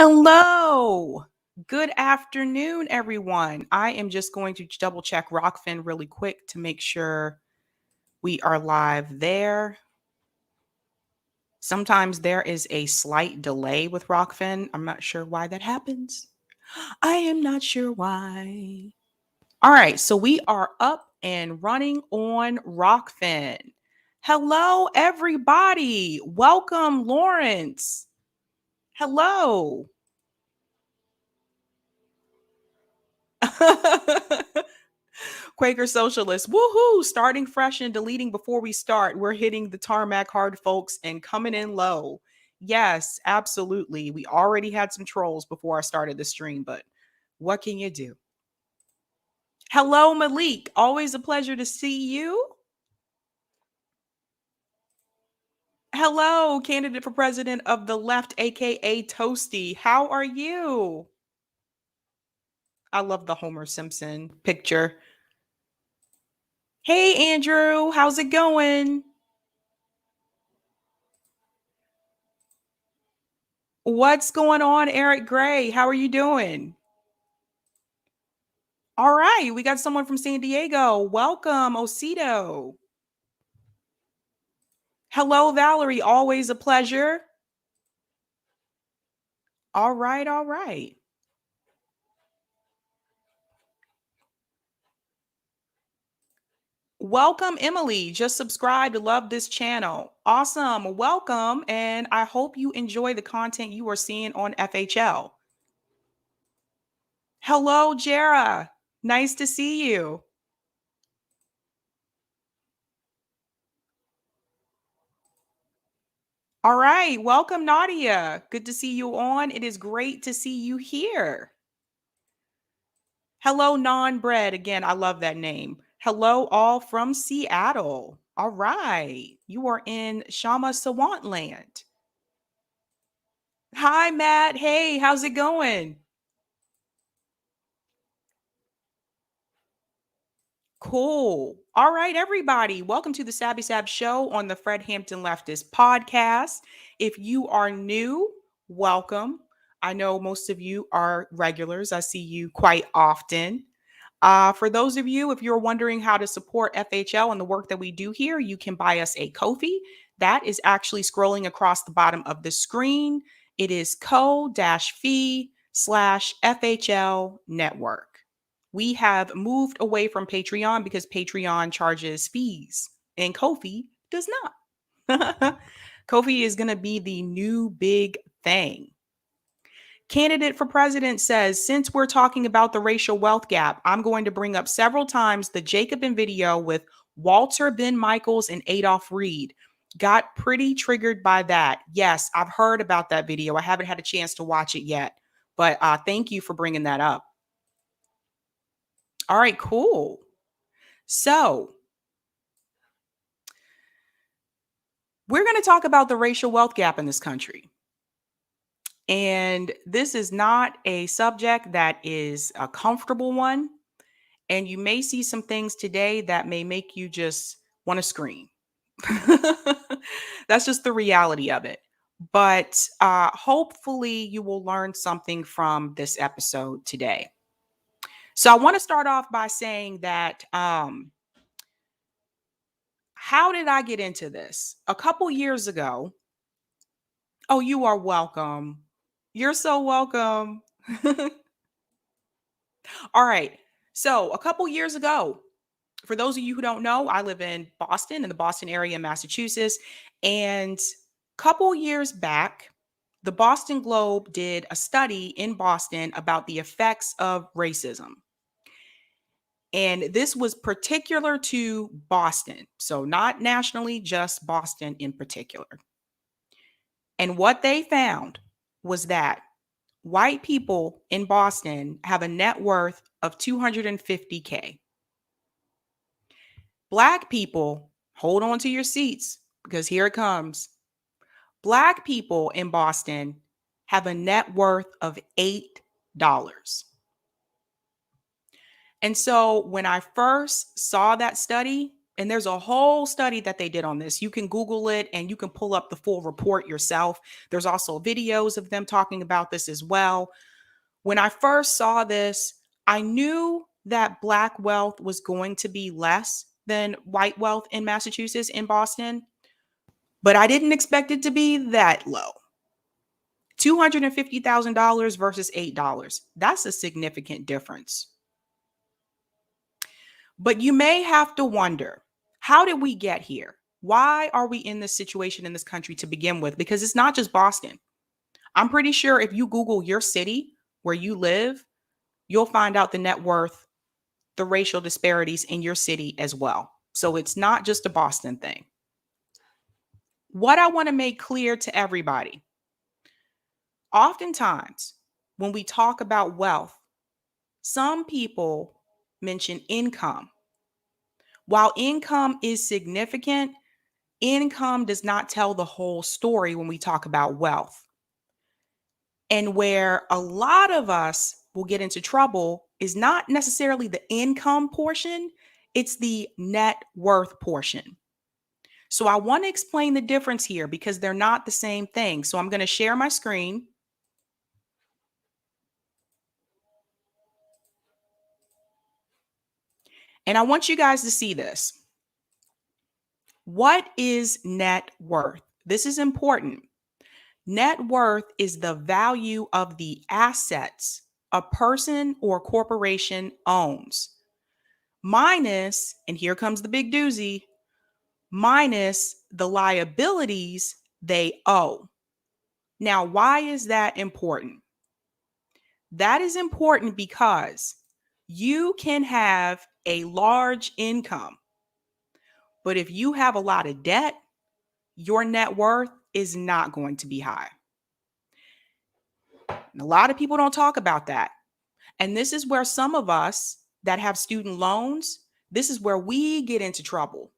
Hello. Good afternoon, everyone. I am just going to double check Rockfin really quick to make sure we are live there. Sometimes there is a slight delay with Rockfin. I'm not sure why that happens. I am not sure why. All right, so we are up and running on Rockfin. Hello, everybody. Welcome, Lawrence. Hello. Quaker Socialist, woohoo! Starting fresh and deleting before we start. We're hitting the tarmac hard, folks, and coming in low. Yes, absolutely. We already had some trolls before I started the stream, but what can you do? Hello, Malik. Always a pleasure to see you. Hello, candidate for president of the left, aka Toasty. How are you? I love the Homer Simpson picture. Hey, Andrew, how's it going? What's going on, Eric Gray? How are you doing? All right, we got someone from San Diego. Welcome, Osito. Hello, Valerie. Always a pleasure. All right, all right. Welcome, Emily. Just subscribed. Love this channel. Awesome. Welcome. And I hope you enjoy the content you are seeing on FHL. Hello, Jera. Nice to see you. All right. Welcome, Nadia. Good to see you on. It is great to see you here. Hello, non-bread. Again, I love that name. Hello, all from Seattle. All right. You are in Shama Sawant land. Hi, Matt. Hey, how's it going? Cool. All right, everybody. Welcome to the Sabby Sab Show on the Fred Hampton Leftist podcast. If you are new, welcome. I know most of you are regulars. I see you quite often. For those of you, if you're wondering how to support FHL and the work that we do here, you can buy us a Ko-fi. That is actually scrolling across the bottom of the screen. It is ko-fi/FHL network. We have moved away from Patreon because Patreon charges fees and Ko-fi does not. Ko-fi is going to be the new big thing. Candidate for president says, since we're talking about the racial wealth gap, I'm going to bring up several times the Jacobin video with Walter Ben Michaels and Adolph Reed. Got pretty triggered by that. Yes, I've heard about that video. I haven't had a chance to watch it yet, but thank you for bringing that up. All right, cool. So we're going to talk about the racial wealth gap in this country. And this is not a subject that is a comfortable one. And you may see some things today that may make you just want to scream. That's just the reality of it. But hopefully you will learn something from this episode today. So I want to start off by saying that how did I get into this? A couple years ago. Oh, you are welcome. You're so welcome. All right. So a couple years ago, for those of you who don't know, I live in Boston, in the Boston area in Massachusetts. And a couple years back, the Boston Globe did a study in Boston about the effects of racism. And this was particular to Boston. So not nationally, just Boston in particular. And what they found was that white people in Boston have a net worth of $250K. Black people, hold on to your seats because here it comes. Black people in Boston have a net worth of $8. And so when I first saw that study, And there's a whole study that they did on this. You can Google it and you can pull up the full report yourself. There's also videos of them talking about this as well. When I first saw this, I knew that Black wealth was going to be less than white wealth in Massachusetts, in Boston, but I didn't expect it to be that low. $250,000 versus $8. That's a significant difference. But you may have to wonder, how did we get here? Why are we in this situation in this country to begin with? Because it's not just Boston. I'm pretty sure if you Google your city where you live, you'll find out the net worth, the racial disparities in your city as well. So it's not just a Boston thing. What I want to make clear to everybody, oftentimes when we talk about wealth, some people mention income. While income is significant, income does not tell the whole story when we talk about wealth. And where a lot of us will get into trouble is not necessarily the income portion, it's the net worth portion. So I want to explain the difference here because they're not the same thing. So I'm going to share my screen. And I want you guys to see this. What is net worth? This is important. Net worth is the value of the assets a person or corporation owns, minus, and here comes the big doozy, minus the liabilities they owe. Now, why is that important? That is important because you can have a large income, but if you have a lot of debt, your net worth is not going to be high. And a lot of people don't talk about that. And this is where some of us that have student loans, this is where we get into trouble.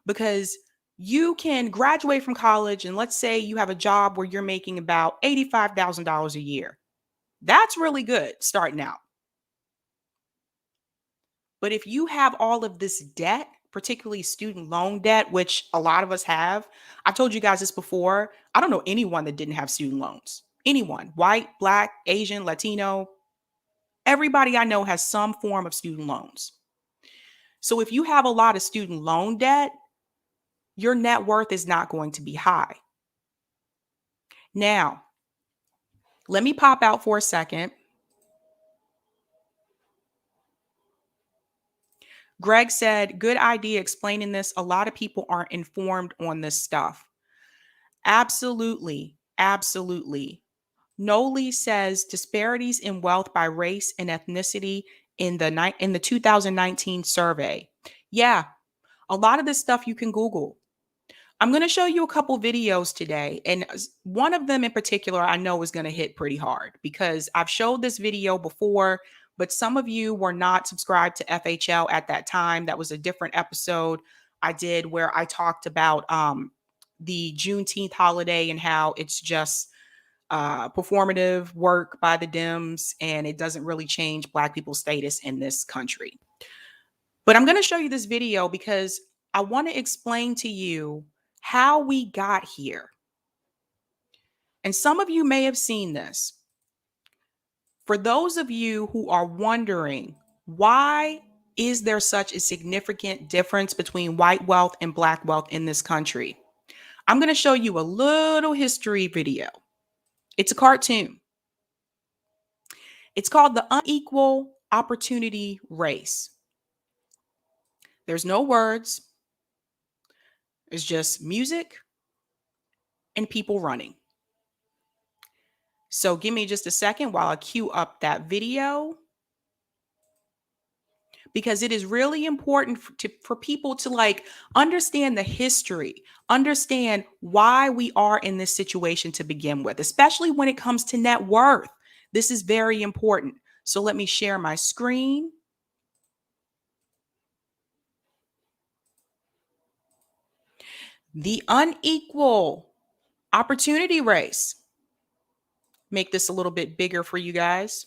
Because you can graduate from college and let's say you have a job where you're making about $85,000 a year. That's really good starting out. But if you have all of this debt, particularly student loan debt, which a lot of us have, I've told you guys this before. I don't know anyone that didn't have student loans. Anyone, white, Black, Asian, Latino, everybody I know has some form of student loans. So if you have a lot of student loan debt, your net worth is not going to be high. Now, let me pop out for a second. Greg said, good idea explaining this. A lot of people aren't informed on this stuff. Absolutely. Absolutely. Noli says disparities in wealth by race and ethnicity in the 2019 survey. Yeah, a lot of this stuff you can Google. I'm going to show you a couple videos today, and one of them in particular I know is going to hit pretty hard because I've showed this video before, but some of you were not subscribed to FHL at that time. That was a different episode I did where I talked about the Juneteenth holiday and how it's just performative work by the Dems and it doesn't really change Black people's status in this country. But I'm going to show you this video because I want to explain to you how we got here. And some of you may have seen this. For those of you who are wondering, why is there such a significant difference between white wealth and Black wealth in this country? I'm going to show you a little history video. It's a cartoon. It's called The Unequal Opportunity Race. There's no words. It's just music and people running. So give me just a second while I queue up that video, because it is really important for people to like understand the history, understand why we are in this situation to begin with, especially when it comes to net worth. This is very important. So let me share my screen. The unequal opportunity race. Make this a little bit bigger for you guys.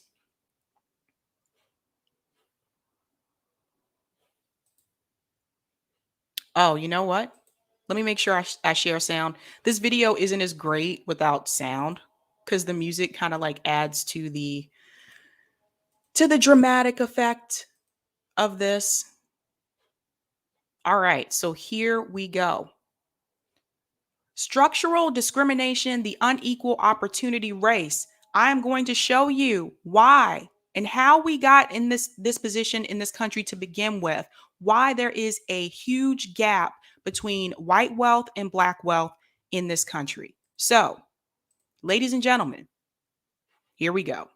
Oh, you know what? Let me make sure I share sound. This video isn't as great without sound because the music kind of like adds to the dramatic effect of this. All right, so here we go. Structural discrimination, the unequal opportunity race. I am going to show you why and how we got in this position in this country to begin with, why there is a huge gap between white wealth and black wealth in this country. So, ladies and gentlemen, here we go.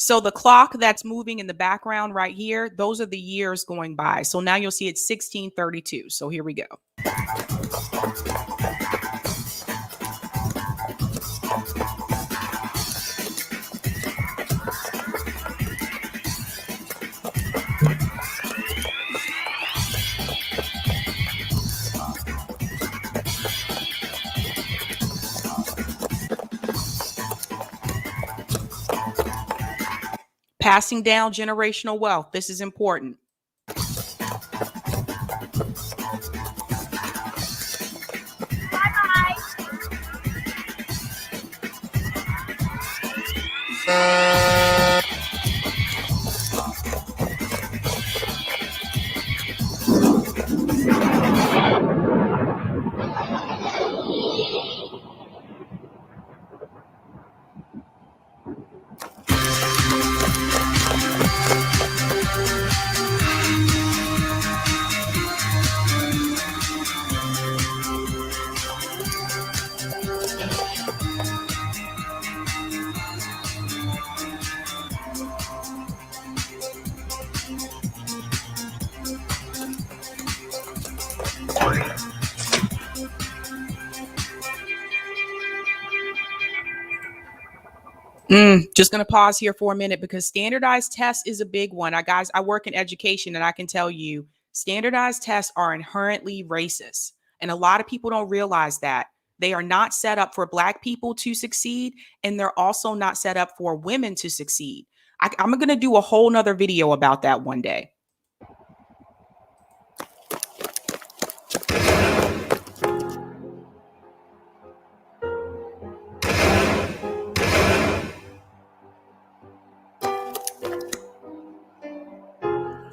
So the clock that's moving in the background right here, those are the years going by. So now you'll see it's 1632. So here we go. Passing down generational wealth. This is important. Just going to pause here for a minute because standardized tests is a big one. I work in education and I can tell you standardized tests are inherently racist. And a lot of people don't realize that. They are not set up for Black people to succeed, and they're also not set up for women to succeed. I'm going to do a whole nother video about that one day.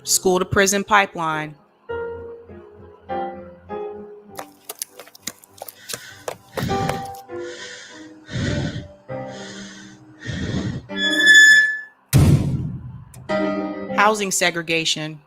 School to prison pipeline. Housing segregation.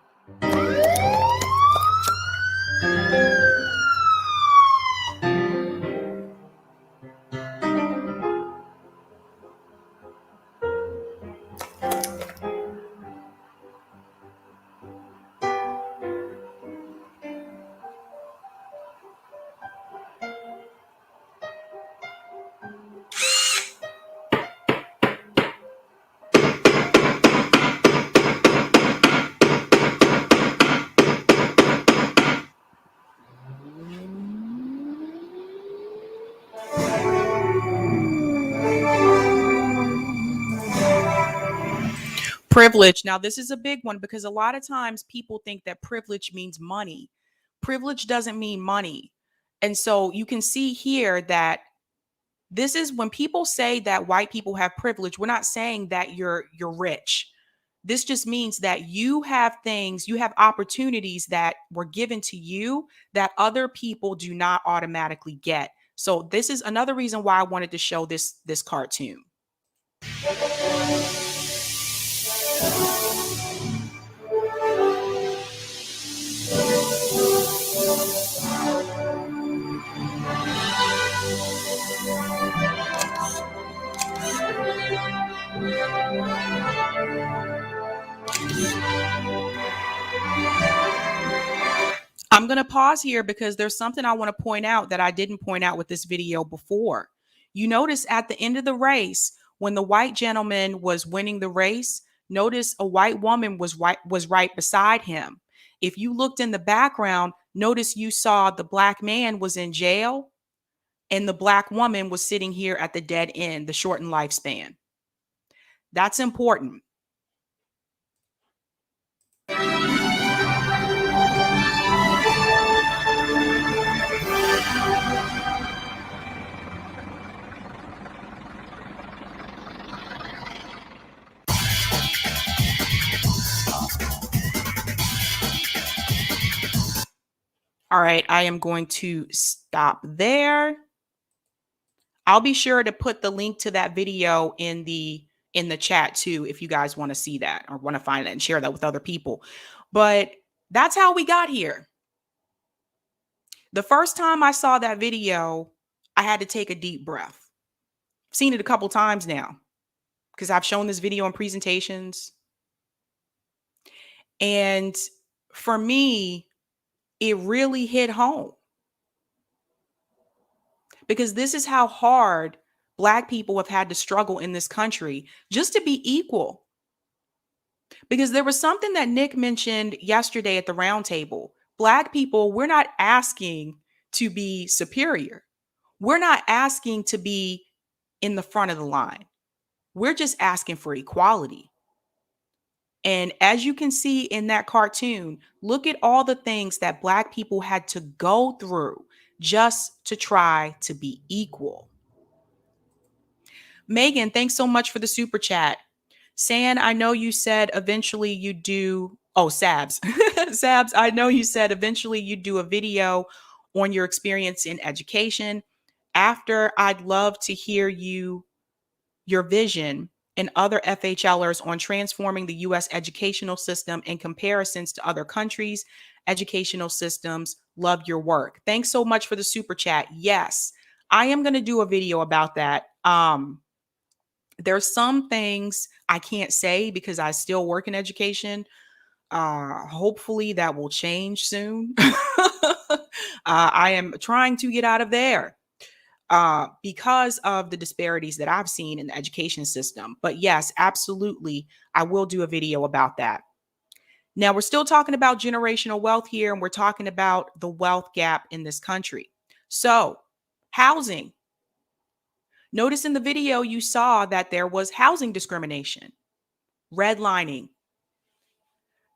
Privilege. Now, this is a big one because a lot of times people think that privilege means money. Privilege doesn't mean money. And so you can see here that this is when people say that white people have privilege, we're not saying that you're rich. This just means that you have things, you have opportunities that were given to you that other people do not automatically get. So this is another reason why I wanted to show this cartoon. I'm going to pause here because there's something I want to point out that I didn't point out with this video before. You notice at the end of the race, when the white gentleman was winning the race, notice a white woman was right beside him. If you looked in the background, notice you saw the black man was in jail and the black woman was sitting here at the dead end, the shortened lifespan. That's important. All right, I am going to stop there. I'll be sure to put the link to that video in the chat too, if you guys want to see that or want to find it and share that with other people. But that's how we got here. The first time I saw that video, I had to take a deep breath. I've seen it a couple times now because I've shown this video in presentations. And for me, it really hit home. Because this is how hard Black people have had to struggle in this country just to be equal. Because there was something that Nick mentioned yesterday at the roundtable. Black people, we're not asking to be superior. We're not asking to be in the front of the line. We're just asking for equality. And as you can see in that cartoon, look at all the things that Black people had to go through just to try to be equal. Megan, thanks so much for the super chat. San, I know you said eventually you do. Oh, Sabs. Sabs, I know you said eventually you do a video on your experience in education. After, I'd love to hear your vision and other FHLers on transforming the U.S. educational system in comparisons to other countries' educational systems. Love your work. Thanks so much for the super chat. Yes, I am going to do a video about that. There's some things I can't say because I still work in education. Hopefully that will change soon. I am trying to get out of there because of the disparities that I've seen in the education system. But yes, absolutely, I will do a video about that. Now, we're still talking about generational wealth here, and we're talking about the wealth gap in this country. So, housing. Notice in the video you saw that there was housing discrimination, redlining.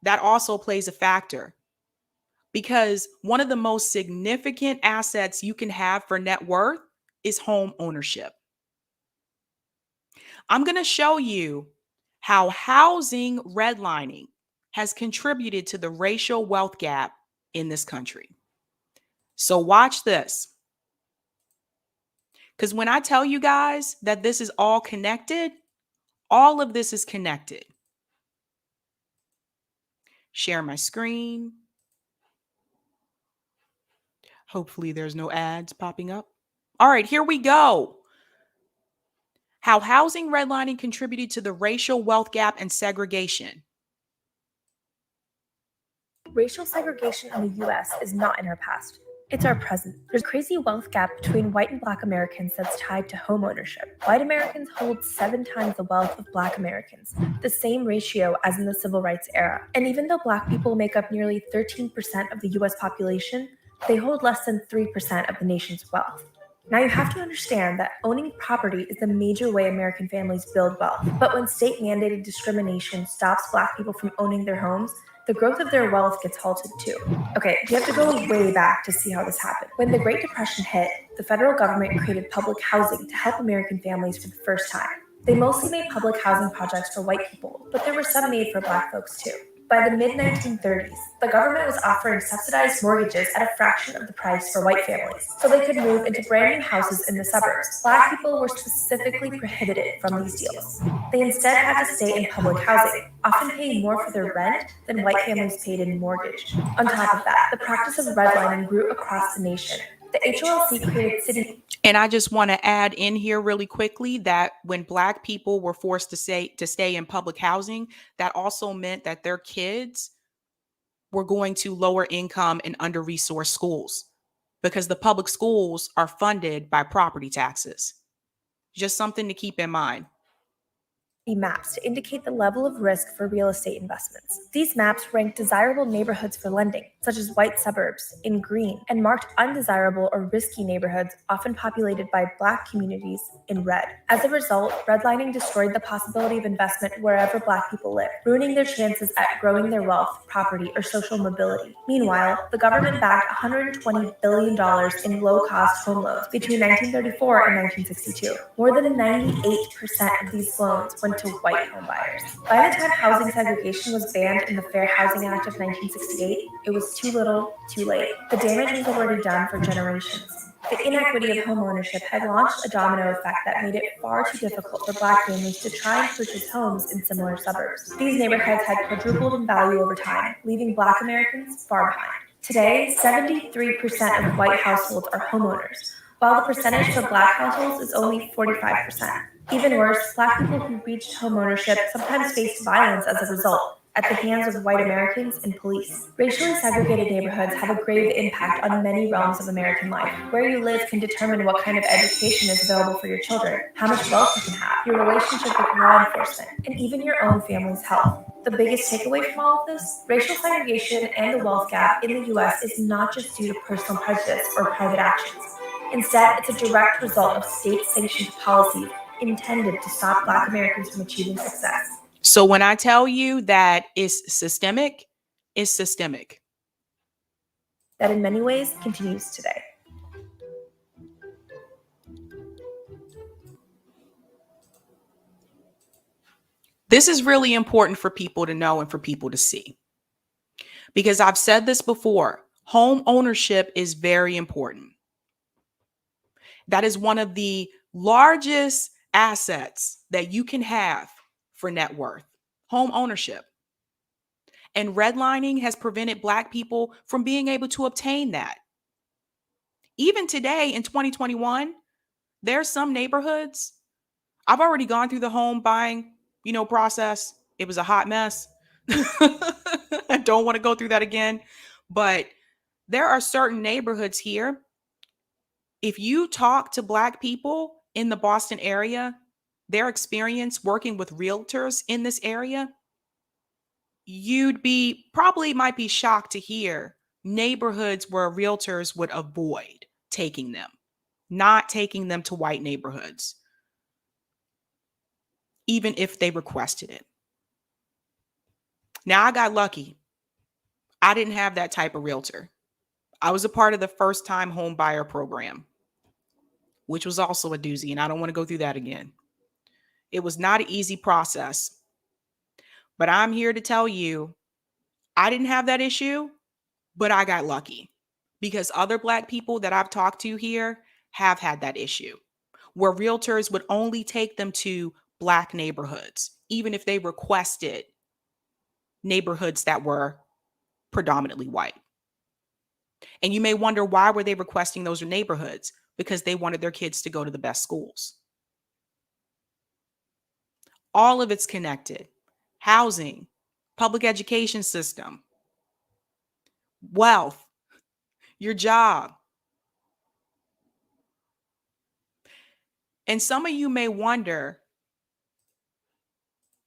That also plays a factor because one of the most significant assets you can have for net worth is home ownership. I'm going to show you how housing redlining has contributed to the racial wealth gap in this country. So watch this. Because when I tell you guys that this is all connected, all of this is connected. Share my screen. Hopefully there's no ads popping up. All right, here we go. How housing redlining contributed to the racial wealth gap and segregation. Racial segregation in the U.S. is not in our past. It's our present. There's a crazy wealth gap between white and Black Americans that's tied to home ownership. White Americans hold 7 times the wealth of Black Americans, the same ratio as in the Civil Rights era. And even though Black people make up nearly 13% of the U.S. population, they hold less than 3% of the nation's wealth. Now you have to understand that owning property is the major way American families build wealth. But when state-mandated discrimination stops Black people from owning their homes, the growth of their wealth gets halted too. Okay, you have to go way back to see how this happened. When the Great Depression hit, the federal government created public housing to help American families for the first time. They mostly made public housing projects for white people, but there were some made for Black folks too. By the mid-1930s, the government was offering subsidized mortgages at a fraction of the price for white families, so they could move into brand new houses in the suburbs. Black people were specifically prohibited from these deals. They instead had to stay in public housing, often paying more for their rent than white families paid in mortgage. On top of that, the practice of redlining grew across the nation. The HOLC created city. And I just want to add in here really quickly that when Black people were forced to stay in public housing, that also meant that their kids were going to lower income and under-resourced schools because the public schools are funded by property taxes. Just something to keep in mind. Maps to indicate the level of risk for real estate investments. These maps rank desirable neighborhoods for lending, such as white suburbs, in green, and marked undesirable or risky neighborhoods, often populated by Black communities, in red. As a result, redlining destroyed the possibility of investment wherever Black people live, ruining their chances at growing their wealth, property, or social mobility. Meanwhile, the government backed $120 billion in low-cost home loans between 1934 and 1962. More than 98% of these loans went to white homebuyers. By the time housing segregation was banned in the Fair Housing Act of 1968, it was too little, too late. The damage was already done for generations. The inequity of homeownership had launched a domino effect that made it far too difficult for Black families to try and purchase homes in similar suburbs. These neighborhoods had quadrupled in value over time, leaving Black Americans far behind. Today, 73% of white households are homeowners, while the percentage for Black households is only 45%. Even worse, Black people who reached homeownership sometimes faced violence as a result, at the hands of white Americans and police. Racially segregated neighborhoods have a grave impact on many realms of American life. Where you live can determine what kind of education is available for your children, how much wealth you can have, your relationship with law enforcement, and even your own family's health. The biggest takeaway from all of this? Racial segregation and the wealth gap in the U.S. is not just due to personal prejudice or private actions. Instead, it's a direct result of state-sanctioned policies intended to stop Black Americans from achieving success. So when I tell you that it's systemic, it's systemic. That in many ways continues today. This is really important for people to know and for people to see. Because I've said this before, home ownership is very important. That is one of the largest assets that you can have for net worth, home ownership. And redlining has prevented Black people from being able to obtain that. Even today in 2021, there are some neighborhoods. I've already gone through the home buying, process. It was a hot mess. I don't want to go through that again. But there are certain neighborhoods here. If you talk to Black people in the Boston area, their experience working with realtors in this area, you'd might be shocked to hear neighborhoods where realtors would avoid taking them, not taking them to white neighborhoods, even if they requested it. Now, I got lucky. I didn't have that type of realtor. I was a part of the first time home buyer program, which was also a doozy, and I don't want to go through that again. It was not an easy process, but I'm here to tell you, I didn't have that issue, but I got lucky because other Black people that I've talked to here have had that issue where realtors would only take them to Black neighborhoods, even if they requested neighborhoods that were predominantly white. And you may wonder, why were they requesting those neighborhoods? Because they wanted their kids to go to the best schools. All of it's connected. Housing, public education system, wealth, your job. And some of you may wonder,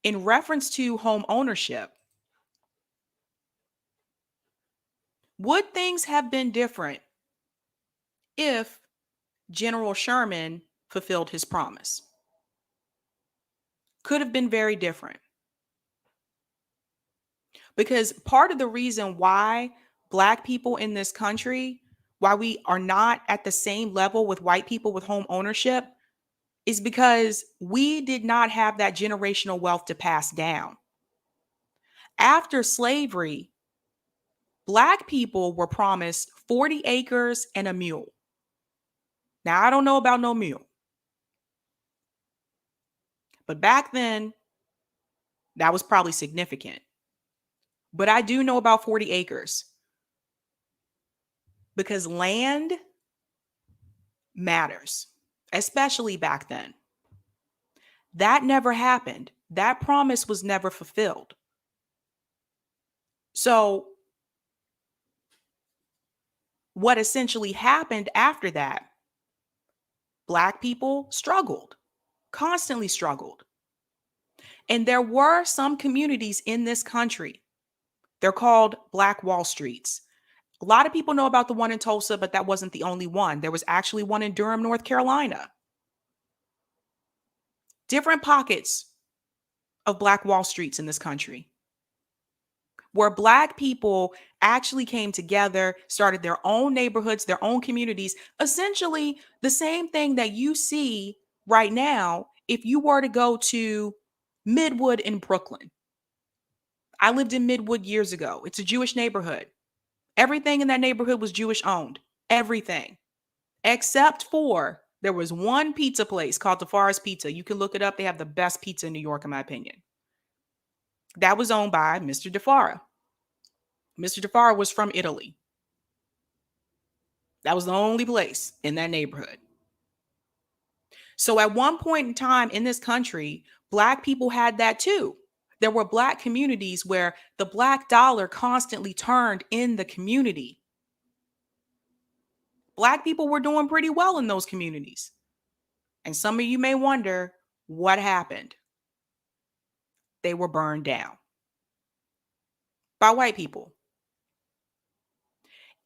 in reference to home ownership, would things have been different if General Sherman fulfilled his promise? Could have been very different. Because part of the reason why Black people in this country, why we are not at the same level with white people with home ownership, is because we did not have that generational wealth to pass down. After slavery, Black people were promised 40 acres and a mule. Now, I don't know about no mule, but back then, that was probably significant. But I do know about 40 acres because land matters, especially back then. That never happened. That promise was never fulfilled. So what essentially happened after that, Black people struggled, constantly struggled. And there were some communities in this country. They're called Black Wall Streets. A lot of people know about the one in Tulsa, but that wasn't the only one. There was actually one in Durham, North Carolina. Different pockets of Black Wall Streets in this country, where Black people actually came together, started their own neighborhoods, their own communities, essentially the same thing that you see right now if you were to go to Midwood in Brooklyn. I lived in Midwood years ago. It's a Jewish neighborhood. Everything in that neighborhood was Jewish owned. Everything. Except for there was one pizza place called DeFara's Pizza. You can look it up. They have the best pizza in New York, in my opinion. That was owned by Mr. DeFara. Mr. DeFara was from Italy. That was the only place in that neighborhood. So at one point in time in this country, Black people had that too. There were Black communities where the Black dollar constantly turned in the community. Black people were doing pretty well in those communities. And some of you may wonder what happened. They were burned down by white people.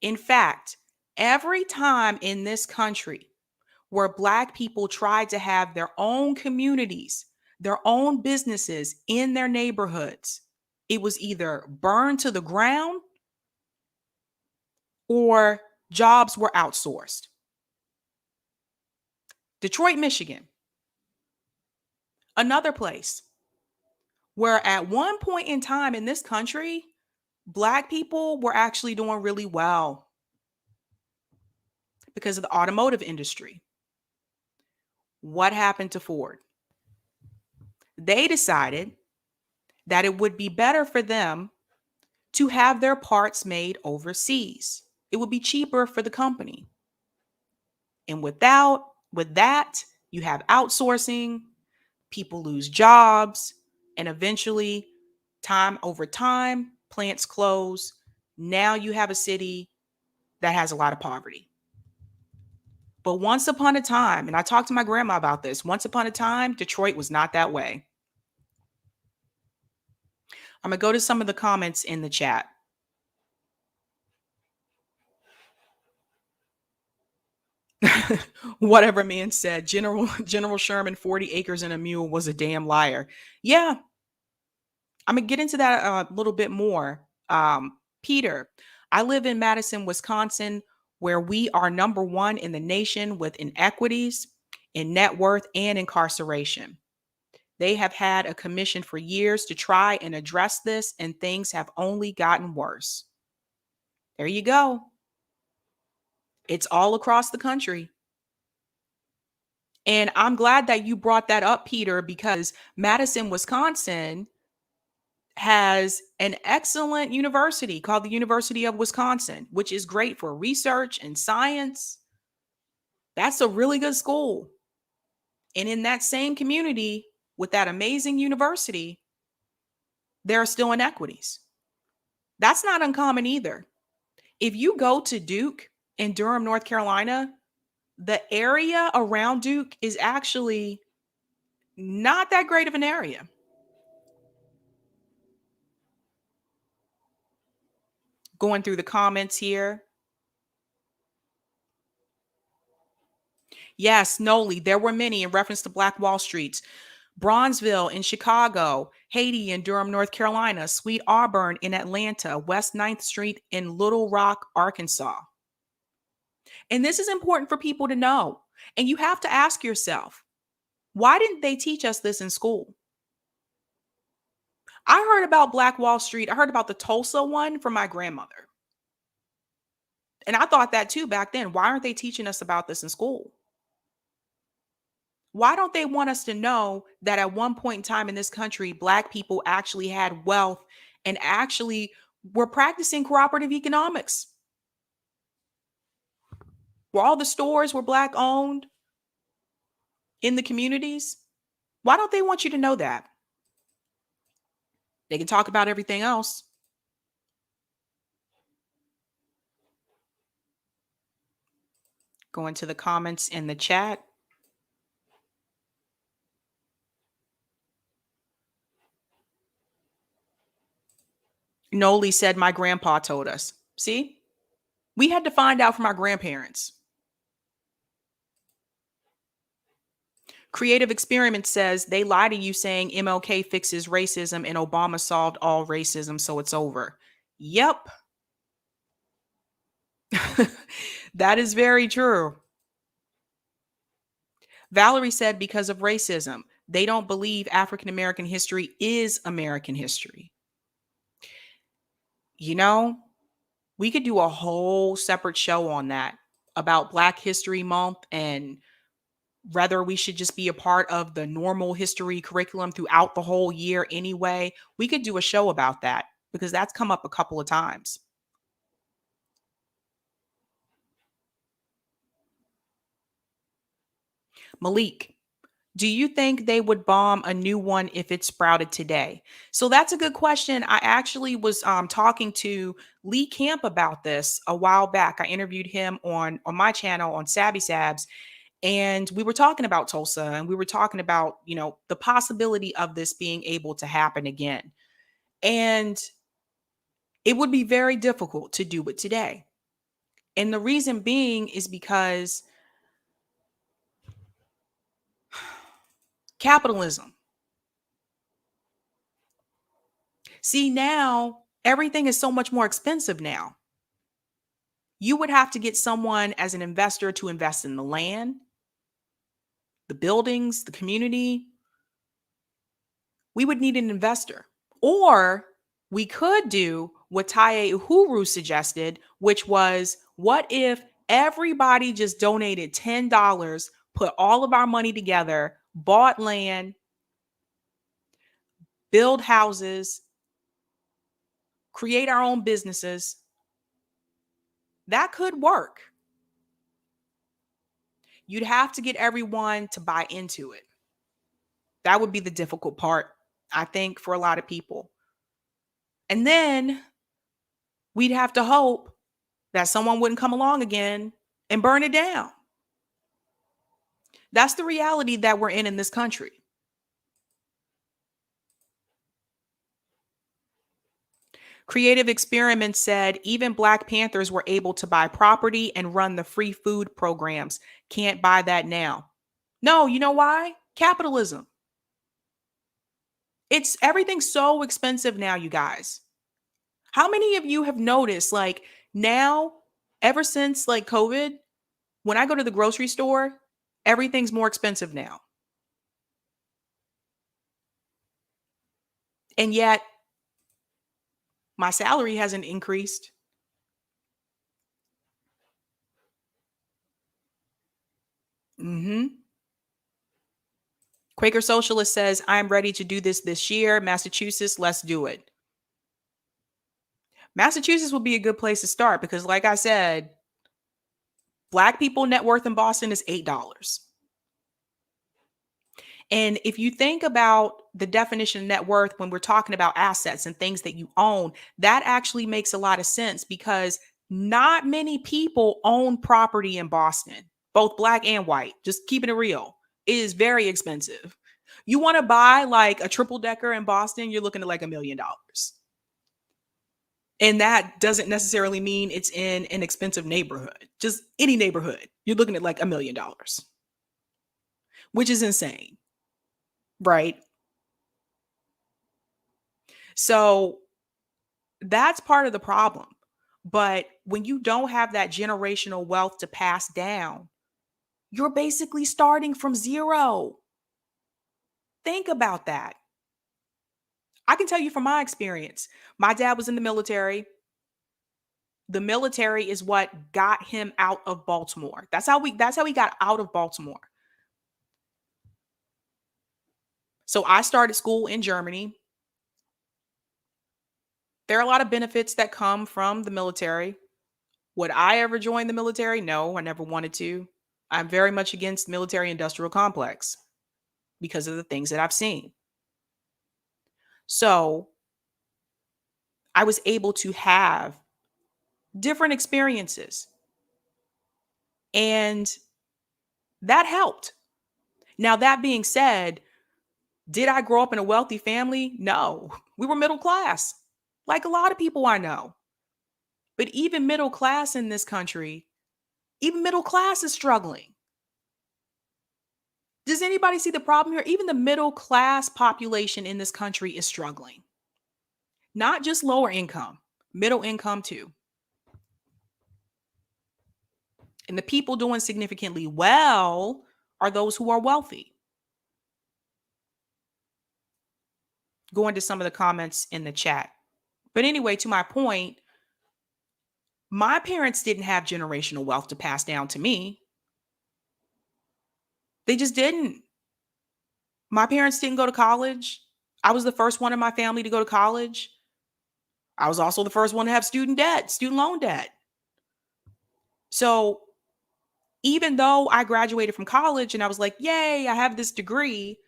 In fact, every time in this country where Black people tried to have their own communities, their own businesses in their neighborhoods, it was either burned to the ground or jobs were outsourced. Detroit, Michigan, another place where at one point in time in this country, Black people were actually doing really well because of the automotive industry. What happened to Ford? They decided that it would be better for them to have their parts made overseas. It would be cheaper for the company. And with that, you have outsourcing, people lose jobs, and eventually, time over time, plants close. Now you have a city that has a lot of poverty. But once upon a time, and I talked to my grandma about this, once upon a time, Detroit was not that way. I'm going to go to some of the comments in the chat. Whatever man said, General Sherman, 40 acres and a mule was a damn liar. Yeah, I'm going to get into that a little bit more. Peter, I live in Madison, Wisconsin, where we are number one in the nation with inequities in net worth and incarceration. They have had a commission for years to try and address this, and things have only gotten worse. There you go. It's all across the country. And I'm glad that you brought that up, Peter, because Madison, Wisconsin has an excellent university called the University of Wisconsin, which is great for research and science. That's a really good school. And in that same community with that amazing university, there are still inequities. That's not uncommon either. If you go to Duke in Durham, North Carolina, the area around Duke is actually not that great of an area. Going through the comments here. Yes, Noli, there were many in reference to Black Wall Streets. Bronzeville in Chicago, Haiti in Durham, North Carolina, Sweet Auburn in Atlanta, West 9th Street in Little Rock, Arkansas. And this is important for people to know. And you have to ask yourself, why didn't they teach us this in school? I heard about Black Wall Street. I heard about the Tulsa one from my grandmother. And I thought that too back then. Why aren't they teaching us about this in school? Why don't they want us to know that at one point in time in this country, Black people actually had wealth and actually were practicing cooperative economics? Where all the stores were Black owned in the communities? Why don't they want you to know that? They can talk about everything else. Go into the comments in the chat. Noli said, my grandpa told us. See, we had to find out from our grandparents. Creative Experiment says they lie to you saying MLK fixes racism and Obama solved all racism, so it's over. Yep. That is very true. Valerie said because of racism, they don't believe African American history is American history. You know, we could do a whole separate show on that about Black History Month and whether we should just be a part of the normal history curriculum throughout the whole year anyway. We could do a show about that because that's come up a couple of times. Malik, do you think they would bomb a new one if it sprouted today? So that's a good question. I actually was talking to Lee Camp about this a while back. I interviewed him on my channel on Sabby Sabs, and we were talking about Tulsa, and we were talking about, the possibility of this being able to happen again. And it would be very difficult to do it today. And the reason being is because capitalism. See, now everything is so much more expensive now. You would have to get someone as an investor to invest in the land, the buildings, the community. We would need an investor. Or we could do what Taye Uhuru suggested, which was, what if everybody just donated $10, put all of our money together, bought land, build houses, create our own businesses? That could work. You'd have to get everyone to buy into it. That would be the difficult part, I think, for a lot of people. And then we'd have to hope that someone wouldn't come along again and burn it down. That's the reality that we're in this country. Creative Experiment said even Black Panthers were able to buy property and run the free food programs. Can't buy that now. No, you know why? Capitalism. It's everything's so expensive now, you guys. How many of you have noticed, like, now, ever since like COVID, when I go to the grocery store, everything's more expensive now. And yet my salary hasn't increased. Quaker Socialist says, I'm ready to do this year. Massachusetts, let's do it. Massachusetts would be a good place to start because, like I said, Black people net worth in Boston is $8. And if you think about the definition of net worth when we're talking about assets and things that you own, that actually makes a lot of sense because not many people own property in Boston, both Black and white. Just keeping it real. It is very expensive. You want to buy like a triple decker in Boston, you're looking at like $1 million. And that doesn't necessarily mean it's in an expensive neighborhood. Just any neighborhood, you're looking at like $1 million, which is insane, right? So that's part of the problem. But when you don't have that generational wealth to pass down, you're basically starting from zero. Think about that. I can tell you from my experience, my dad was in the military. The military is what got him out of Baltimore. That's how he got out of Baltimore. So I started school in Germany. There are a lot of benefits that come from the military. Would I ever join the military? No, I never wanted to. I'm very much against military industrial complex because of the things that I've seen. So I was able to have different experiences. And that helped. Now, that being said, did I grow up in a wealthy family? No, we were middle class, like a lot of people I know. But even middle class in this country, even middle class is struggling. Does anybody see the problem here? Even the middle class population in this country is struggling. Not just lower income, middle income too. And the people doing significantly well are those who are wealthy. Go into some of the comments in the chat. But anyway, to my point, my parents didn't have generational wealth to pass down to me. They just didn't. My parents didn't go to college. I was the first one in my family to go to college. I was also the first one to have student debt, student loan debt. So even though I graduated from college and I was like, yay, I have this degree,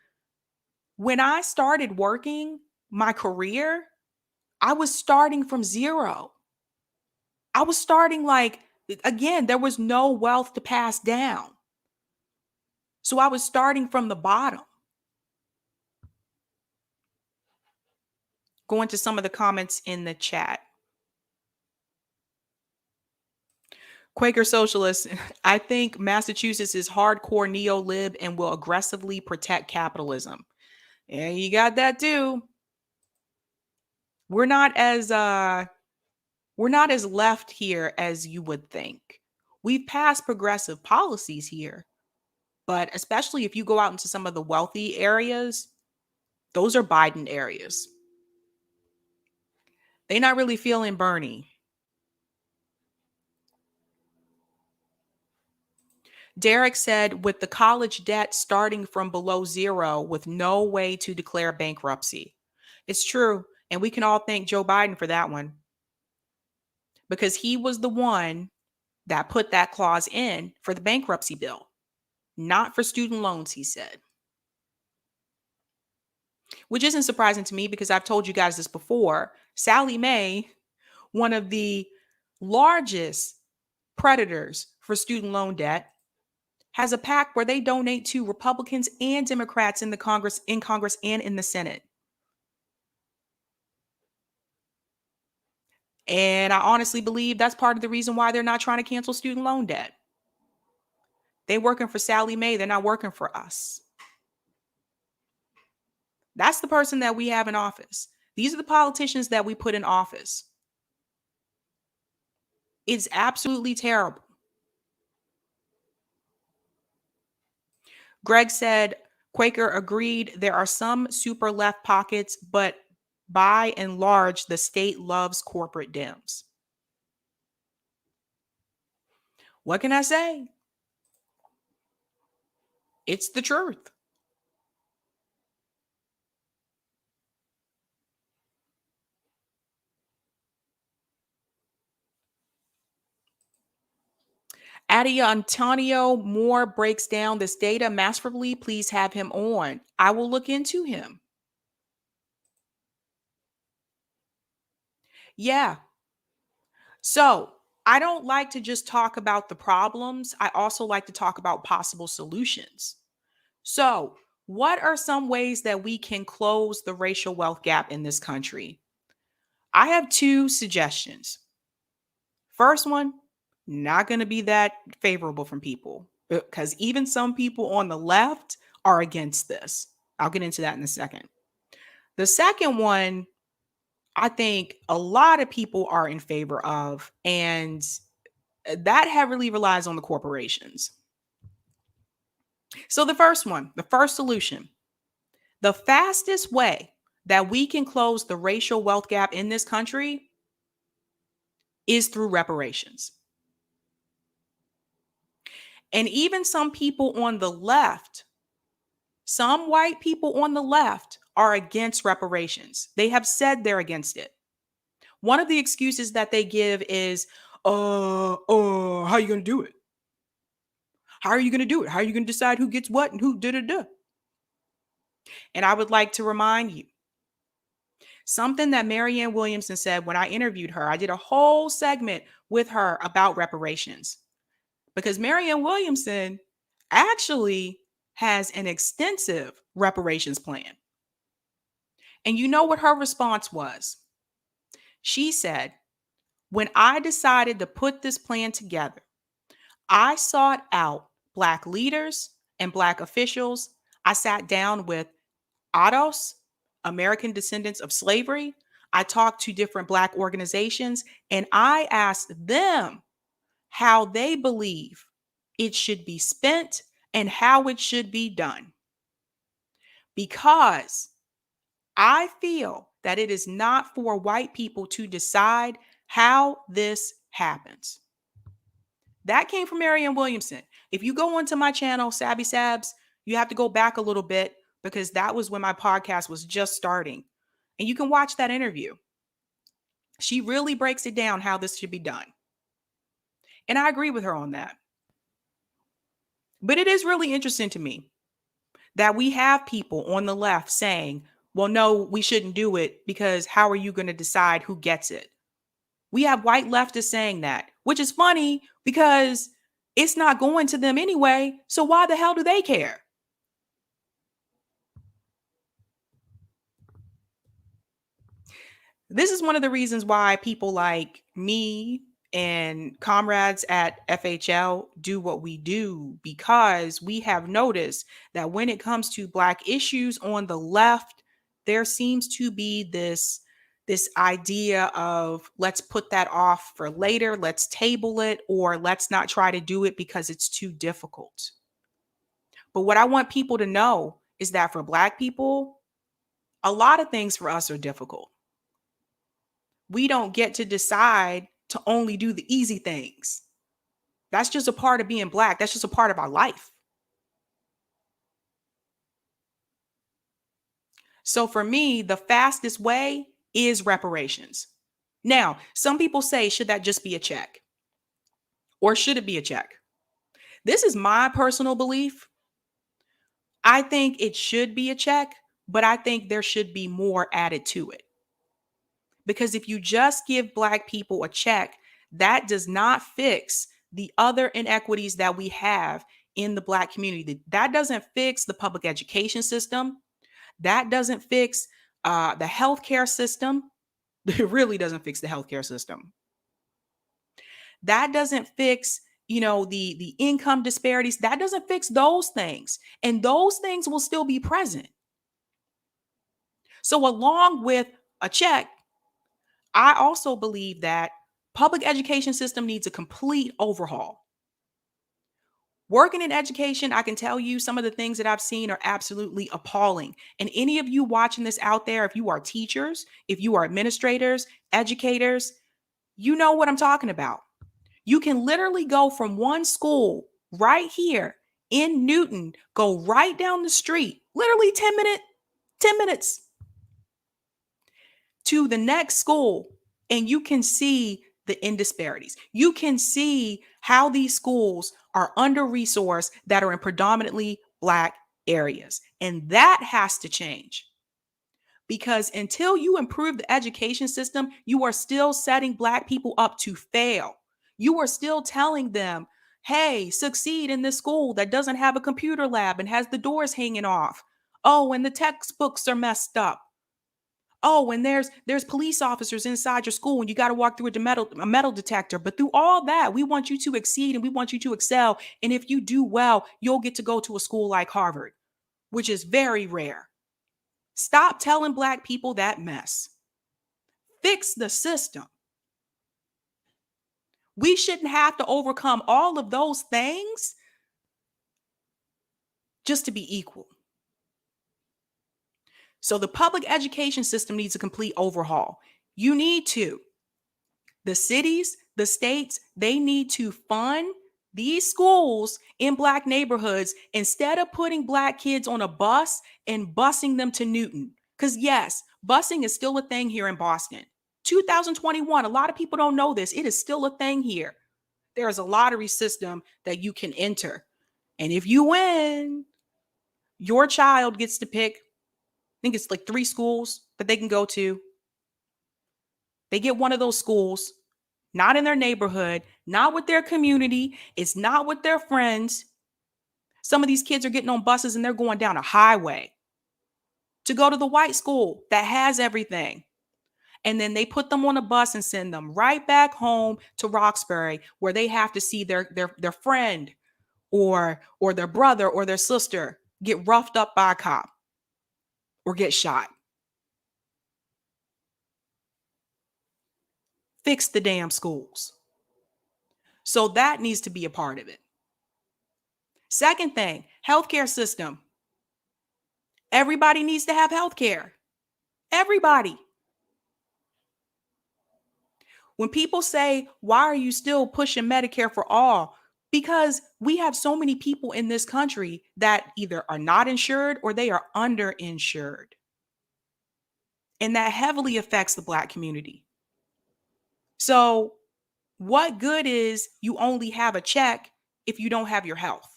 when I started working my career, I was starting from zero. I was starting like, again, there was no wealth to pass down. So I was starting from the bottom. Go into some of the comments in the chat. Quaker Socialist, I think Massachusetts is hardcore neo-lib and will aggressively protect capitalism. And you got that too. We're not as left here as you would think. We've passed progressive policies here, but especially if you go out into some of the wealthy areas, those are Biden areas. They're not really feeling Bernie. Derek said, with the college debt starting from below zero with no way to declare bankruptcy. It's true. And we can all thank Joe Biden for that one, because he was the one that put that clause in for the bankruptcy bill, not for student loans, he said. Which isn't surprising to me because I've told you guys this before. Sallie Mae, one of the largest predators for student loan debt, has a PAC where they donate to Republicans and Democrats in the Congress and in the Senate. And I honestly believe that's part of the reason why they're not trying to cancel student loan debt. They're working for Sallie Mae. They're not working for us. That's the person that we have in office. These are the politicians that we put in office. It's absolutely terrible. Greg said, Quaker agreed there are some super left pockets, but by and large, the state loves corporate Dems. What can I say? It's the truth. Adia Antonio Moore breaks down this data masterfully. Please have him on. I will look into him. Yeah. So I don't like to just talk about the problems. I also like to talk about possible solutions. So, what are some ways that we can close the racial wealth gap in this country? I have two suggestions. First one, not going to be that favorable from people because even some people on the left are against this. I'll get into that in a second. The second one, I think a lot of people are in favor of, and that heavily relies on the corporations. So the first one, the first solution, the fastest way that we can close the racial wealth gap in this country is through reparations. And even some people on the left, some white people on the left are against reparations. They have said they're against it. One of the excuses that they give is, how are you going to do it? How are you going to do it? How are you going to decide who gets what and who da-da-da? And I would like to remind you, something that Marianne Williamson said when I interviewed her. I did a whole segment with her about reparations. because Marianne Williamson actually has an extensive reparations plan. And you know what her response was? She said, when I decided to put this plan together, I sought out Black leaders and Black officials. I sat down with ADOS, American Descendants of Slavery. I talked to different Black organizations and I asked them how they believe it should be spent and how it should be done. Because I feel that it is not for white people to decide how this happens. That came from Marianne Williamson. If you go onto my channel, Sabby Sabs, you have to go back a little bit because that was when my podcast was just starting. And you can watch that interview. She really breaks it down how this should be done. And I agree with her on that. But it is really interesting to me that we have people on the left saying, well, no, we shouldn't do it because how are you going to decide who gets it? We have white leftists saying that, which is funny because it's not going to them anyway. So why the hell do they care? This is one of the reasons why people like me and comrades at FHL do what we do, because we have noticed that when it comes to Black issues on the left, there seems to be this idea of let's put that off for later, let's table it, or let's not try to do it because it's too difficult. But what I want people to know is that for Black people, a lot of things for us are difficult. We don't get to decide to only do the easy things. That's just a part of being Black. That's just a part of our life. So for me, the fastest way is reparations. Now, some people say, should that just be a check? Or should it be a check? This is my personal belief. I think it should be a check, but I think there should be more added to it. Because if you just give Black people a check, that does not fix the other inequities that we have in the Black community. That doesn't fix the public education system. That doesn't fix the healthcare system. It really doesn't fix the healthcare system. That doesn't fix, the income disparities. That doesn't fix those things. And those things will still be present. So along with a check, I also believe that public education system needs a complete overhaul. Working in education, I can tell you some of the things that I've seen are absolutely appalling. And any of you watching this out there, if you are teachers, if you are administrators, educators, you know what I'm talking about. You can literally go from one school right here in Newton, go right down the street, literally 10 minutes to the next school, and you can see the disparities. You can see how these schools are under-resourced that are in predominantly Black areas. And that has to change. Because until you improve the education system, you are still setting Black people up to fail. You are still telling them, hey, succeed in this school that doesn't have a computer lab and has the doors hanging off. Oh, and the textbooks are messed up. Oh, and there's police officers inside your school and you got to walk through a metal detector. But through all that, we want you to exceed and we want you to excel. And if you do well, you'll get to go to a school like Harvard, which is very rare. Stop telling Black people that mess. Fix the system. We shouldn't have to overcome all of those things just to be equal. So the public education system needs a complete overhaul. You need to. The cities, the states, they need to fund these schools in Black neighborhoods instead of putting Black kids on a bus and busing them to Newton. Because yes, busing is still a thing here in Boston. 2021, a lot of people don't know this. It is still a thing here. There is a lottery system that you can enter. And if you win, your child gets to pick, I think it's like 3 schools that they can go to. They get one of those schools. not in their neighborhood, not with their community. It's not with their friends. Some of these kids are getting on buses and they're going down a highway to go to the white school that has everything. And then they put them on a bus and send them right back home to Roxbury, where they have to see their friend or their brother or their sister get roughed up by a cop or get shot. Fix the damn schools. So that needs to be a part of it. Second thing, healthcare system. Everybody needs to have healthcare. Everybody. When people say, why are you still pushing Medicare for all? Because we have so many people in this country that either are not insured or they are underinsured. And that heavily affects the Black community. So, what good is you only have a check if you don't have your health?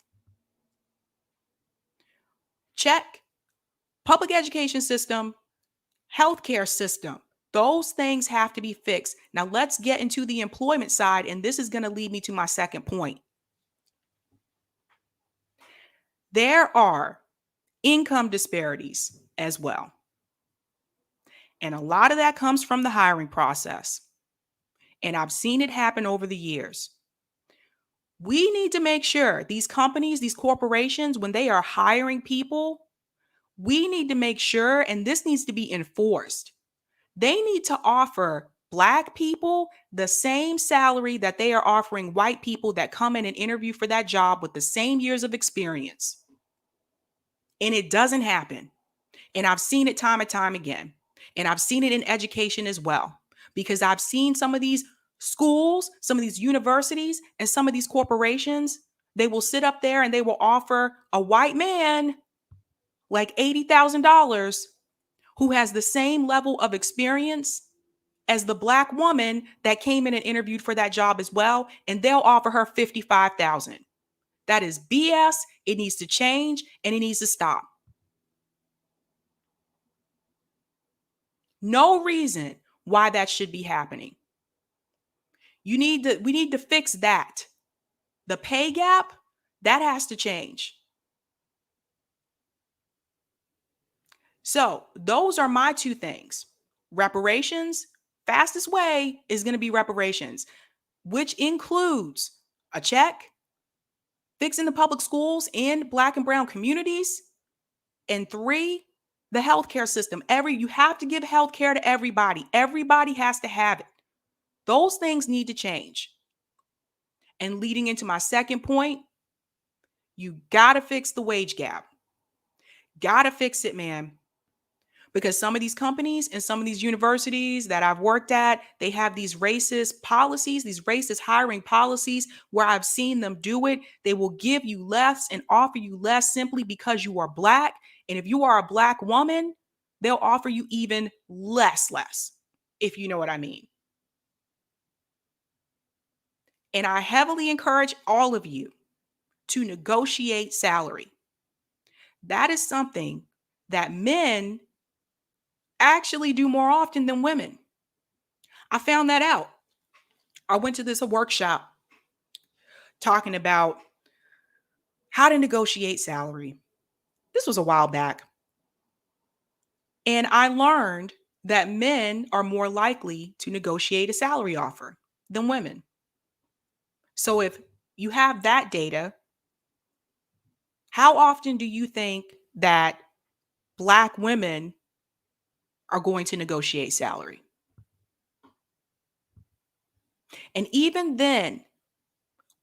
Check. Public education system, healthcare system. Those things have to be fixed. Now, let's get into the employment side, and this is going to lead me to my second point. There are income disparities as well. And a lot of that comes from the hiring process. And I've seen it happen over the years. We need to make sure these companies, these corporations, when they are hiring people, we need to make sure, and this needs to be enforced, they need to offer Black people the same salary that they are offering white people that come in and interview for that job with the same years of experience. And it doesn't happen. And I've seen it time and time again. And I've seen it in education as well, because I've seen some of these schools, some of these universities, and some of these corporations, they will sit up there and they will offer a white man like $80,000 who has the same level of experience as the Black woman that came in and interviewed for that job as well, and they'll offer her $55,000. That is BS. It needs to change and it needs to stop. No reason why that should be happening. We need to fix that. The pay gap, that has to change. So those are my two things. Reparations, fastest way is going to be reparations, which includes a check, fixing the public schools in Black and brown communities, and 3, the healthcare system. You have to give healthcare to everybody. Everybody has to have it. Those things need to change. And leading into my second point, you got to fix the wage gap. Got to fix it, man. Because some of these companies and some of these universities that I've worked at, they have these racist policies, these racist hiring policies where I've seen them do it. They will give you less and offer you less simply because you are Black. And if you are a Black woman, they'll offer you even less, if you know what I mean. And I heavily encourage all of you to negotiate salary. That is something that men actually do more often than women. I found that out. I went to this workshop talking about how to negotiate salary. This was a while back. And I learned that men are more likely to negotiate a salary offer than women. So if you have that data, how often do you think that Black women are going to negotiate salary? And even then,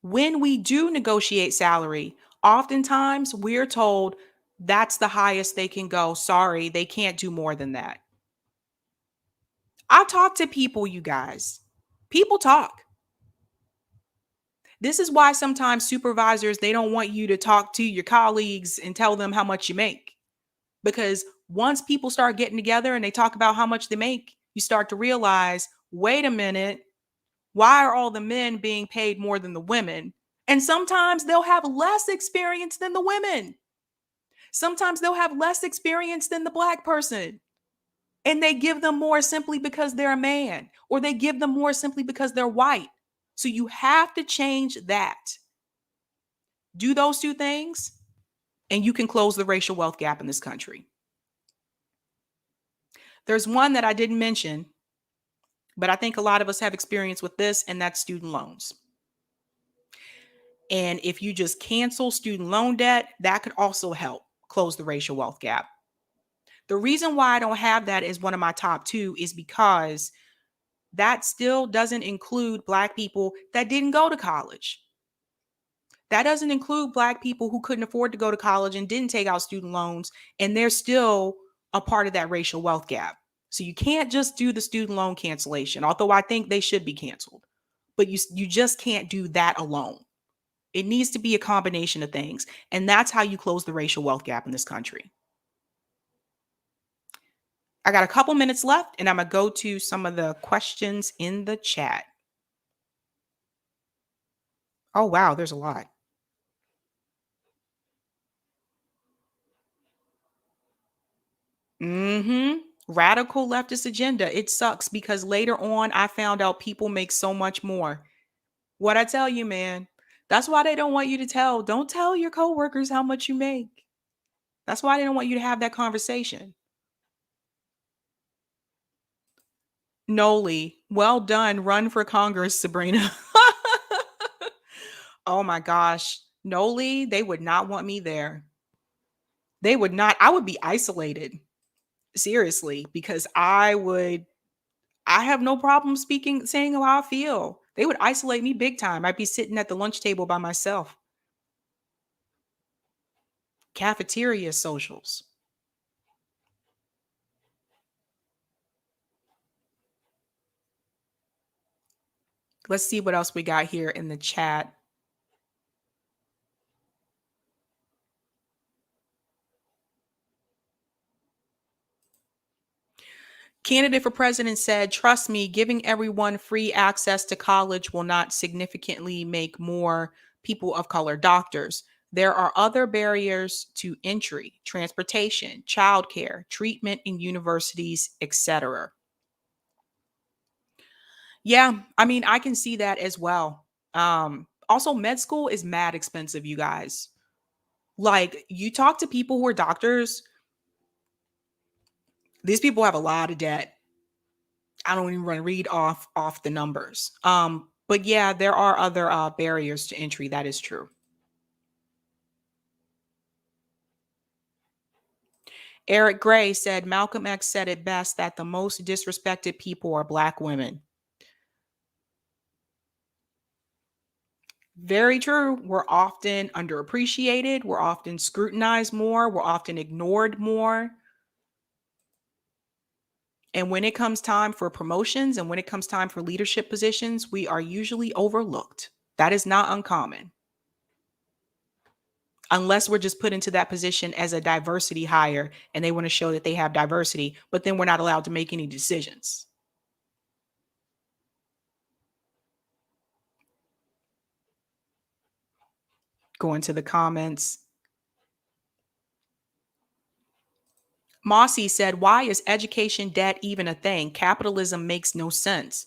when we do negotiate salary, oftentimes we're told that's the highest they can go. Sorry, they can't do more than that. I talk to people, you guys. People talk. This is why sometimes supervisors, they don't want you to talk to your colleagues and tell them how much you make. Because once people start getting together and they talk about how much they make, you start to realize, wait a minute, why are all the men being paid more than the women? And sometimes they'll have less experience than the women. Sometimes they'll have less experience than the Black person. And they give them more simply because they're a man, or they give them more simply because they're white. So you have to change that. Do those two things, and you can close the racial wealth gap in this country. There's one that I didn't mention, but I think a lot of us have experience with this, and that's student loans. And if you just cancel student loan debt, that could also help close the racial wealth gap. The reason why I don't have that as one of my top two is because that still doesn't include Black people that didn't go to college. That doesn't include Black people who couldn't afford to go to college and didn't take out student loans, and they're still a part of that racial wealth gap. So you can't just do the student loan cancellation, although I think they should be canceled. But you just can't do that alone. It needs to be a combination of things, and that's how you close the racial wealth gap in this country. I got a couple minutes left, and I'm going to go to some of the questions in the chat. Oh, wow, there's a lot. Radical leftist agenda. It sucks because later on I found out people make so much more. What I tell you, man, that's why they don't want you to tell. Don't tell your coworkers how much you make. That's why they don't want you to have that conversation. Noli, well done. Run for Congress, Sabrina. Oh my gosh. Noli, they would not want me there. They would not. I would be isolated. Seriously, because I have no problem saying how I feel. They would isolate me big time. I'd be sitting at the lunch table by myself. Cafeteria socials. Let's see what else we got here in the chat. Candidate for president said, trust me, giving everyone free access to college will not significantly make more people of color doctors. There are other barriers to entry: transportation, childcare, treatment in universities, etc. Yeah, I mean, I can see that as well. Also, med school is mad expensive, you guys. Like, you talk to people who are doctors, these people have a lot of debt. I don't even want to read off the numbers. But yeah, there are other barriers to entry. That is true. Eric Gray said Malcolm X said it best that the most disrespected people are Black women. Very true. We're often underappreciated. We're often scrutinized more. We're often ignored more. And when it comes time for promotions and when it comes time for leadership positions, we are usually overlooked. That is not uncommon. Unless we're just put into that position as a diversity hire and they want to show that they have diversity, but then we're not allowed to make any decisions. Go into the comments. Mossy said, why is education debt even a thing? Capitalism makes no sense.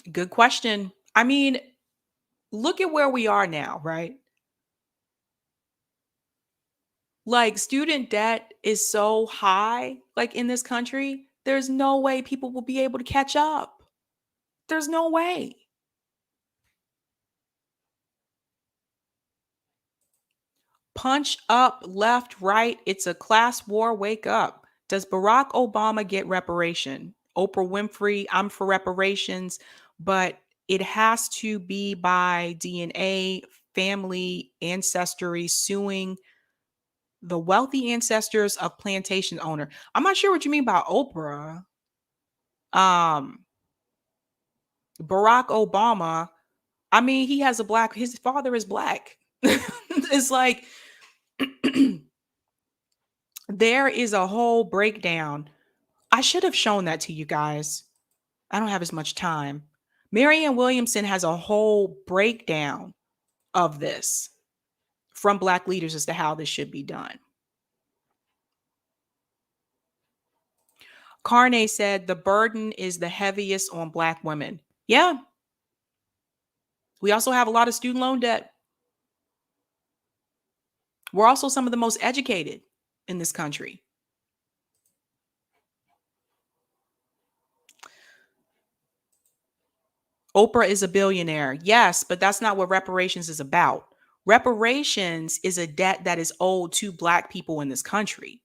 Good question. I mean, look at where we are now, right? Like, student debt is so high, like in this country, there's no way people will be able to catch up. There's no way. Punch up, left, right. It's a class war. Wake up. Does Barack Obama get reparation? Oprah Winfrey, I'm for reparations, but it has to be by DNA, family, ancestry, suing the wealthy ancestors of plantation owner. I'm not sure what you mean by Oprah. Barack Obama, I mean, he has his father is Black. It's like, there is a whole breakdown. I should have shown that to you guys. I don't have as much time. Marianne Williamson has a whole breakdown of this from Black leaders as to how this should be done. Carne said the burden is the heaviest on Black women. Yeah. We also have a lot of student loan debt. We're also some of the most educated in this country. Oprah is a billionaire. Yes, but that's not what reparations is about. Reparations is a debt that is owed to Black people in this country.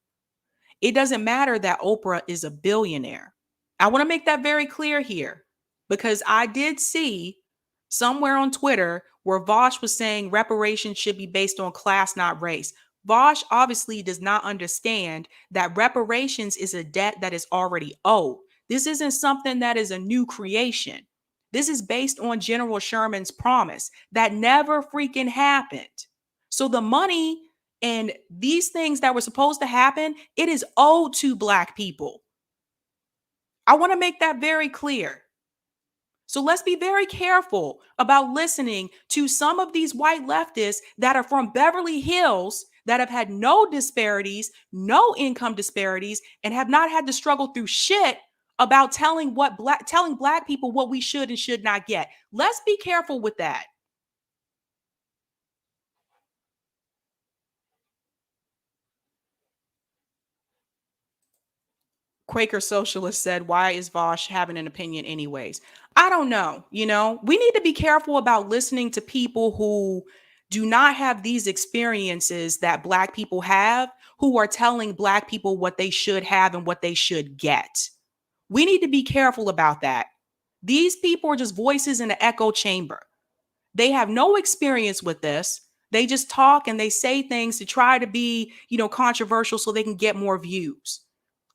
It doesn't matter that Oprah is a billionaire. I want to make that very clear here because I did see somewhere on Twitter where Vosh was saying reparations should be based on class, not race. Vosh obviously does not understand that reparations is a debt that is already owed. This isn't something that is a new creation. This is based on General Sherman's promise that never freaking happened. So the money and these things that were supposed to happen, it is owed to Black people. I want to make that very clear. So let's be very careful about listening to some of these white leftists that are from Beverly Hills that have had no disparities, no income disparities, and have not had to struggle through shit about telling Black people what we should and should not get. Let's be careful with that. Quaker Socialist said, why is Vosh having an opinion anyways? I don't know. We need to be careful about listening to people who do not have these experiences that Black people have, who are telling Black people what they should have and what they should get. We need to be careful about that. These people are just voices in an echo chamber. They have no experience with this. They just talk and they say things to try to be, controversial so they can get more views.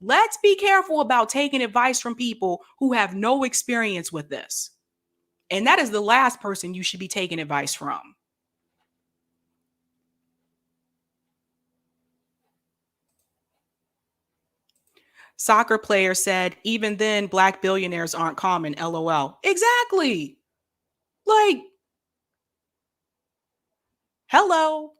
Let's be careful about taking advice from people who have no experience with this. And that is the last person you should be taking advice from. Soccer player said, even then, Black billionaires aren't common, LOL. Exactly. Like, hello.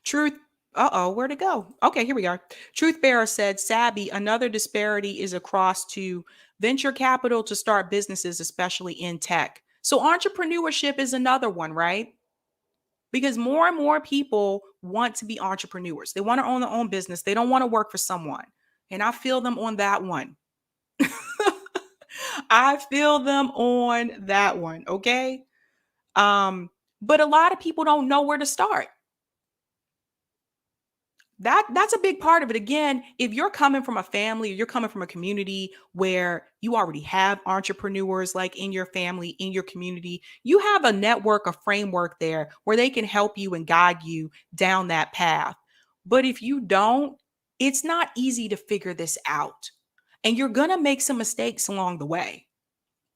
Truth. Where'd it go? Okay, here we are. Truth Bearer said, Sabby, another disparity is across to venture capital to start businesses, especially in tech. So entrepreneurship is another one, right? Because more and more people want to be entrepreneurs. They want to own their own business. They don't want to work for someone. And I feel them on that one. I feel them on that one. Okay. But a lot of people don't know where to start. That's a big part of it. Again, if you're coming from a family or you're coming from a community where you already have entrepreneurs like in your family, in your community, you have a network, a framework there where they can help you and guide you down that path. But if you don't, it's not easy to figure this out. And you're going to make some mistakes along the way.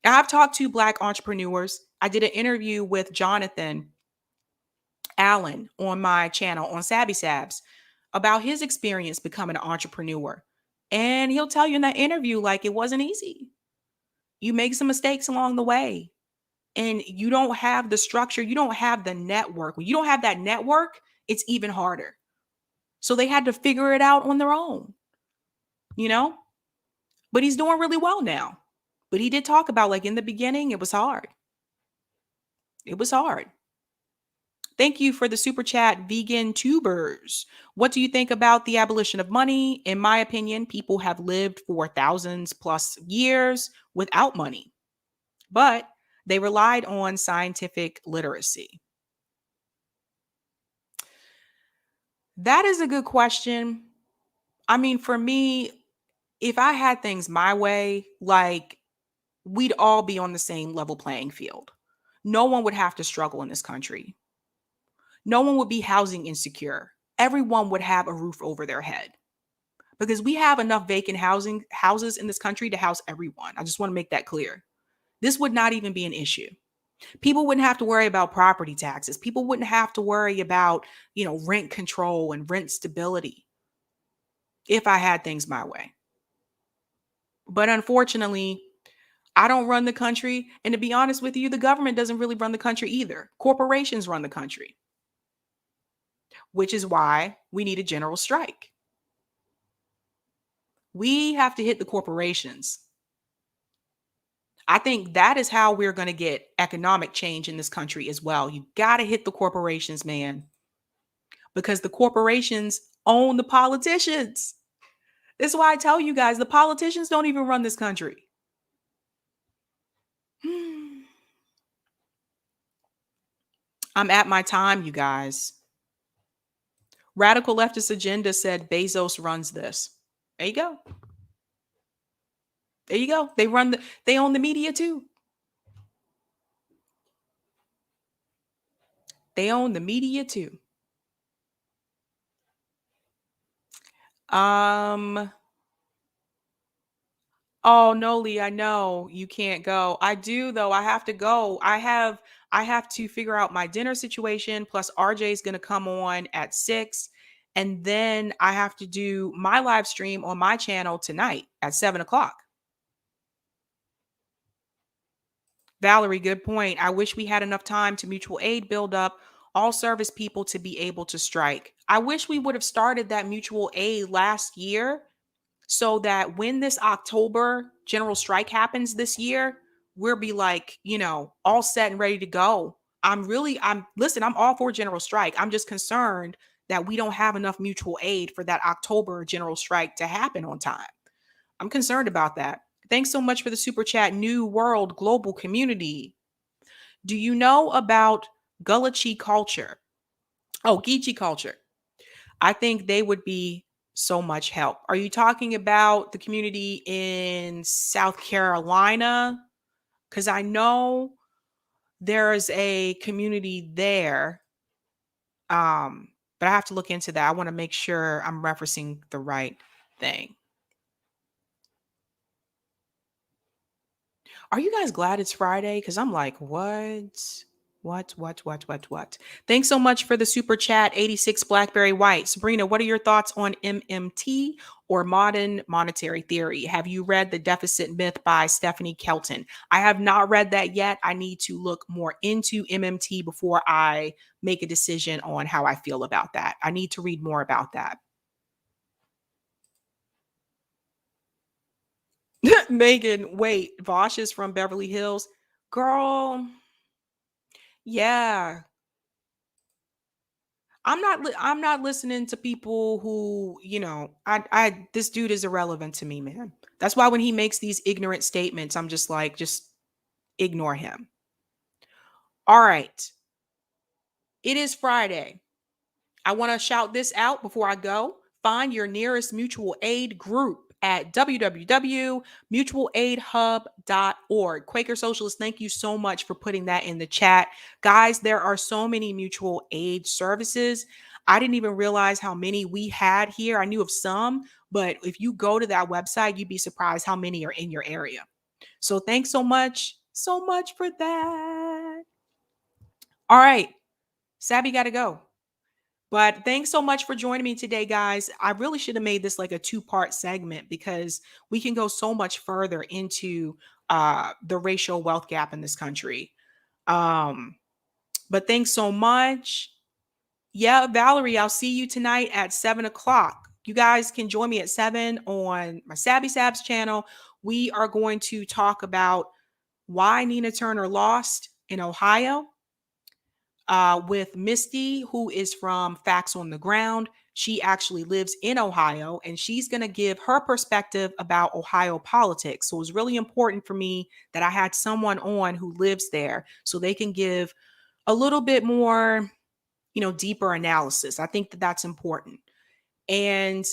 I've talked to Black entrepreneurs. I did an interview with Jonathan Allen on my channel on Sabby Sabs about his experience becoming an entrepreneur. And he'll tell you in that interview, like, it wasn't easy. You make some mistakes along the way and you don't have the structure. You don't have the network. When you don't have that network, it's even harder. So they had to figure it out on their own, but he's doing really well now. But he did talk about, like, in the beginning, it was hard. It was hard. Thank you for the super chat, vegan tubers. What do you think about the abolition of money? In my opinion, people have lived for thousands plus years without money, but they relied on scientific literacy. That is a good question. I mean, for me, if I had things my way, like, we'd all be on the same level playing field. No one would have to struggle in this country. No one would be housing insecure. Everyone would have a roof over their head because we have enough vacant houses in this country to house everyone. I just want to make that clear. This would not even be an issue. People wouldn't have to worry about property taxes. People wouldn't have to worry about, rent control and rent stability if I had things my way. But unfortunately, I don't run the country. And to be honest with you, the government doesn't really run the country either. Corporations run the country. which is why we need a general strike. We have to hit the corporations. I think that is how we're going to get economic change in this country as well. You got to hit the corporations, man, because the corporations own the politicians. This is why I tell you guys, the politicians don't even run this country. I'm at my time, you guys. Radical leftist agenda said Bezos runs this. There you go. There you go. They own the media too. They own the media too. Oh no, Lee, I know you can't go. I do though. I have to go. I have to figure out my dinner situation. Plus RJ is gonna come on at 6. And then I have to do my live stream on my channel tonight at 7 o'clock. Valerie, good point. I wish we had enough time to mutual aid build up all service people to be able to strike. I wish we would have started that mutual aid last year so that when this October general strike happens this year, we'll be like, all set and ready to go. Listen, I'm all for general strike. I'm just concerned that we don't have enough mutual aid for that October general strike to happen on time. I'm concerned about that. Thanks so much for the super chat, New World Global Community. Do you know about Gullah culture? Oh, Geechee culture. I think they would be so much help. Are you talking about the community in South Carolina? Because I know there's a community there. But I have to look into that. I want to make sure I'm referencing the right thing. Are you guys glad it's Friday? Because I'm like, what? What? Thanks so much for the super chat, 86 Blackberry White. Sabrina, what are your thoughts on MMT or modern monetary theory? Have you read The Deficit Myth by Stephanie Kelton? I have not read that yet. I need to look more into MMT before I make a decision on how I feel about that. I need to read more about that. Megan, wait, Vosh is from Beverly Hills. Girl, yeah. I'm not listening to people who, I this dude is irrelevant to me, man. That's why when he makes these ignorant statements, I'm just like, just ignore him. All right. It is Friday. I want to shout this out before I go. Find your nearest mutual aid group at www.mutualaidhub.org. Quaker Socialist, thank you so much for putting that in the chat. Guys, there are so many mutual aid services. I didn't even realize how many we had here. I knew of some, but if you go to that website, you'd be surprised how many are in your area. So thanks so much for that. All right, Sabby got to go. But thanks so much for joining me today, guys. I really should have made this like a 2-part segment because we can go so much further into the racial wealth gap in this country. But thanks so much. Yeah, Valerie, I'll see you tonight at 7 o'clock. You guys can join me at 7 on my Sabby Sabs channel. We are going to talk about why Nina Turner lost in Ohio. With Misty, who is from Facts on the Ground. She actually lives in Ohio, and she's going to give her perspective about Ohio politics. So it was really important for me that I had someone on who lives there so they can give a little bit more, deeper analysis. I think that that's important. And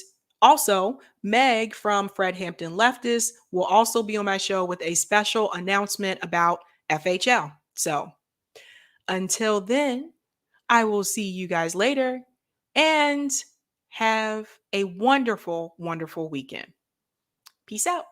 also, Meg from Fred Hampton Leftists will also be on my show with a special announcement about FHL. So until then, I will see you guys later and have a wonderful, wonderful weekend. Peace out.